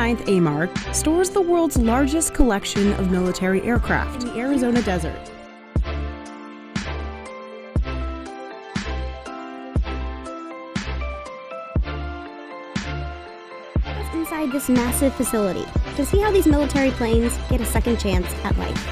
29th AMARG stores the world's largest collection of military aircraft in the Arizona desert. Inside this massive facility to see how these military planes get a second chance at life.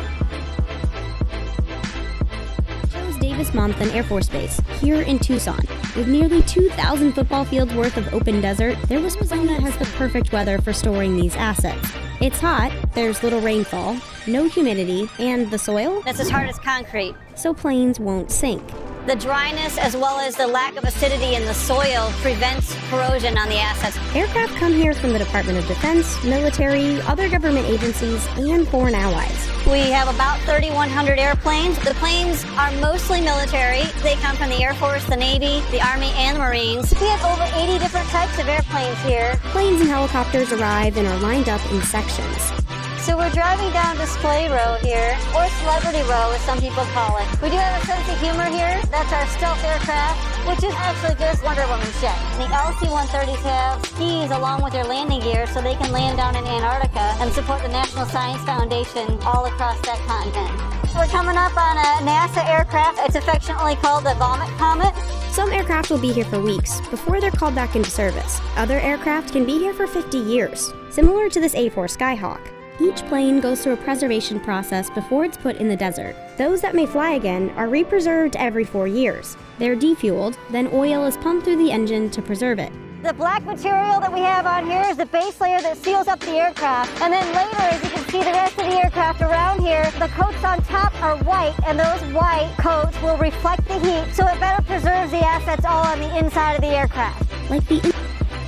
Davis-Monthan Air Force Base, here in Tucson. With nearly 2,000 football fields worth of open desert, there was one that has the perfect weather for storing these assets. It's hot, there's little rainfall, no humidity, and the soil? It's as hard as concrete. So planes won't sink. The dryness as well as the lack of acidity in the soil prevents corrosion on the assets. Aircraft come here from the Department of Defense, military, other government agencies, and foreign allies. We have about 3,100 airplanes. The planes are mostly military. They come from the Air Force, the Navy, the Army, and the Marines. We have over 80 different types of airplanes here. Planes and helicopters arrive and are lined up in sections. So we're driving down Display Row here, or Celebrity Row as some people call it. We do have a sense of humor here. That's our stealth aircraft, which is actually just Wonder Woman ship. The LC-130s have skis along with their landing gear so they can land down in Antarctica and support the National Science Foundation all across that continent. We're coming up on a NASA aircraft. It's affectionately called the Vomit Comet. Some aircraft will be here for weeks before they're called back into service. Other aircraft can be here for 50 years, similar to this A4 Skyhawk. Each plane goes through a preservation process before it's put in the desert. Those that may fly again are re-preserved every 4 years. They're defueled, then oil is pumped through the engine to preserve it. The black material that we have on here is the base layer that seals up the aircraft. And then later, as you can see the rest of the aircraft around here, the coats on top are white, and those white coats will reflect the heat, so it better preserves the assets all on the inside of the aircraft.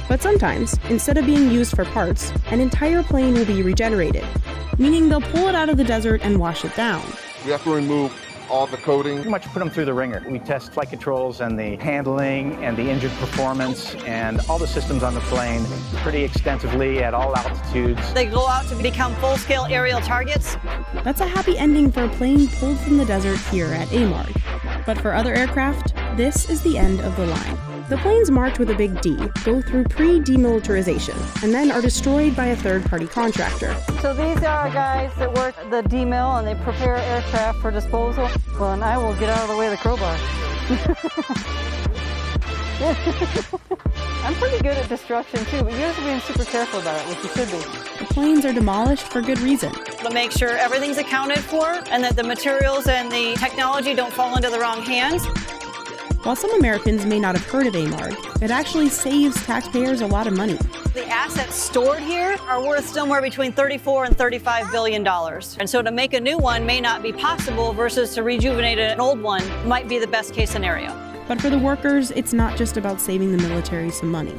But sometimes, instead of being used for parts, an entire plane will be regenerated, meaning they'll pull it out of the desert and wash it down. We have to remove all the coating. Pretty much put them through the ringer. We test flight controls and the handling and the engine performance and all the systems on the plane pretty extensively at all altitudes. They go out to become full-scale aerial targets. That's a happy ending for a plane pulled from the desert here at AMARG. But for other aircraft, this is the end of the line. The planes marked with a big D go through pre-demilitarization and then are destroyed by a third-party contractor. So these are our guys that work the demil and they prepare aircraft for disposal. Well, and I will get out of the way of the crowbar. I'm pretty good at destruction too, but you have to be super careful about it, which you should be. The planes are demolished for good reason. To make sure everything's accounted for and that the materials and the technology don't fall into the wrong hands. While some Americans may not have heard of AMARG, it actually saves taxpayers a lot of money. The assets stored here are worth somewhere between $34 and $35 billion. And so to make a new one may not be possible versus to rejuvenate an old one might be the best case scenario. But for the workers, it's not just about saving the military some money.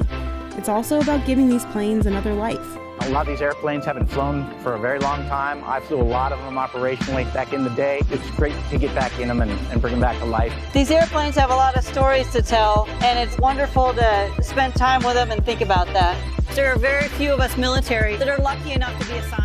It's also about giving these planes another life. A lot of these airplanes haven't flown for a very long time. I flew a lot of them operationally back in the day. It's great to get back in them and bring them back to life. These airplanes have a lot of stories to tell, and it's wonderful to spend time with them and think about that. There are very few of us military that are lucky enough to be assigned